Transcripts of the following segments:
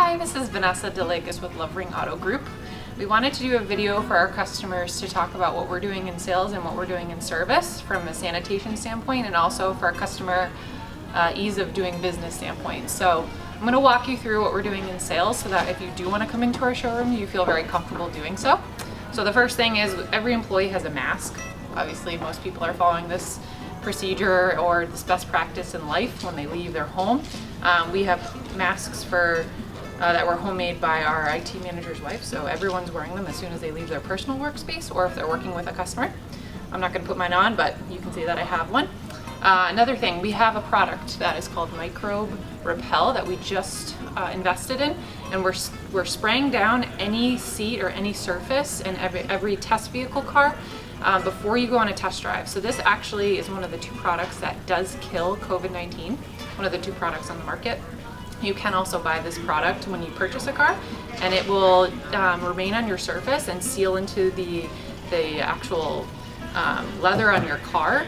Hi, this is Vanessa DeLakis with Lovering Auto Group. We wanted to do a video for our customers to talk about what we're doing in sales and what we're doing in service from a sanitation standpoint, and also for our customer ease of doing business standpoint. So I'm going to walk you through what we're doing in sales so that if you do want to come into our showroom, you feel very comfortable doing so. So the first thing is every employee has a mask. Obviously, most people are following this procedure or this best practice in life when they leave their home. We have masks that were homemade by our IT manager's wife, so everyone's wearing them as soon as they leave their personal workspace or if they're working with a customer. I'm not going to put mine on, but you can see that I have one. Another thing, we have a product that is called Microbe Repel that we just invested in, and we're spraying down any seat or any surface in every test vehicle car before you go on a test drive. So this actually is one of the two products that does kill COVID-19, one of the two products on the market. You can also buy this product when you purchase a car, and it will remain on your surface and seal into the actual leather on your car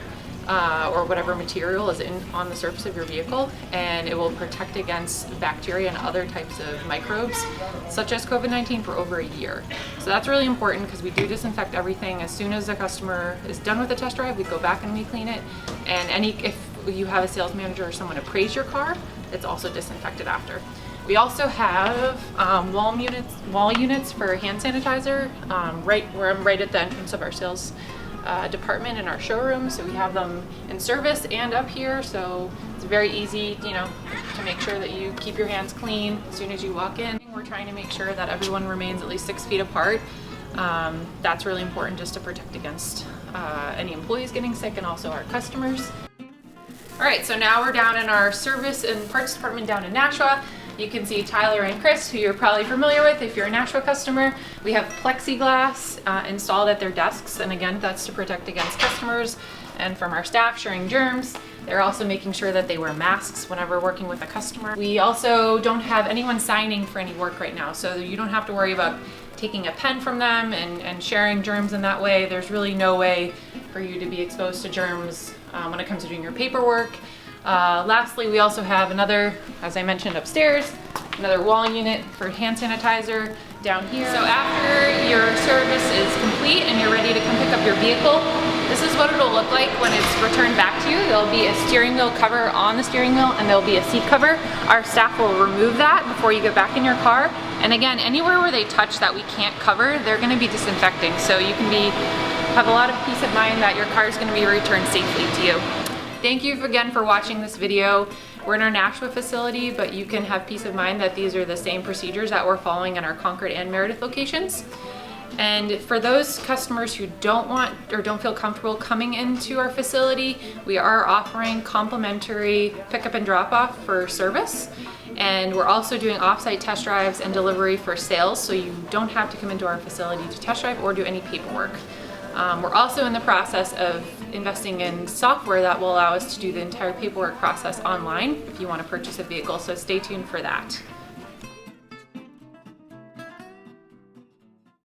or whatever material is on the surface of your vehicle, and it will protect against bacteria and other types of microbes such as COVID-19 for over a year. So that's really important because we do disinfect everything. As soon as the customer is done with the test drive, we go back and we clean it, and if you have a sales manager or someone appraise your car, it's also disinfected after. We also have wall units for hand sanitizer right at the entrance of our sales department in our showroom. So we have them in service and up here, so it's very easy, to make sure that you keep your hands clean as soon as you walk in. We're trying to make sure that everyone remains at least 6 feet apart. That's really important just to protect against any employees getting sick and also our customers. All right, so now we're down in our service and parts department down in Nashua. You can see Tyler and Chris, who you're probably familiar with if you're a Nashua customer. We have plexiglass installed at their desks, and again, that's to protect against customers and from our staff sharing germs. They're also making sure that they wear masks whenever working with a customer. We also don't have anyone signing for any work right now, so you don't have to worry about taking a pen from them and sharing germs in that way. There's really no way for you to be exposed to germs when it comes to doing your paperwork. Lastly, we also have another, as I mentioned upstairs, another wall unit for hand sanitizer down here. So after your service is complete and you're ready to come pick up your vehicle, this is what it'll look like when it's returned back to you. There'll be a steering wheel cover on the steering wheel, and there'll be a seat cover. Our staff will remove that before you get back in your car. And again, anywhere where they touch that we can't cover, they're going to be disinfecting. So you can have a lot of peace of mind that your car is going to be returned safely to you. Thank you again for watching this video. We're in our Nashua facility, but you can have peace of mind that these are the same procedures that we're following in our Concord and Meredith locations. And for those customers who don't want or don't feel comfortable coming into our facility, we are offering complimentary pickup and drop off for service. And we're also doing off-site test drives and delivery for sales, so you don't have to come into our facility to test drive or do any paperwork. We're also in the process of investing in software that will allow us to do the entire paperwork process online if you want to purchase a vehicle, so stay tuned for that.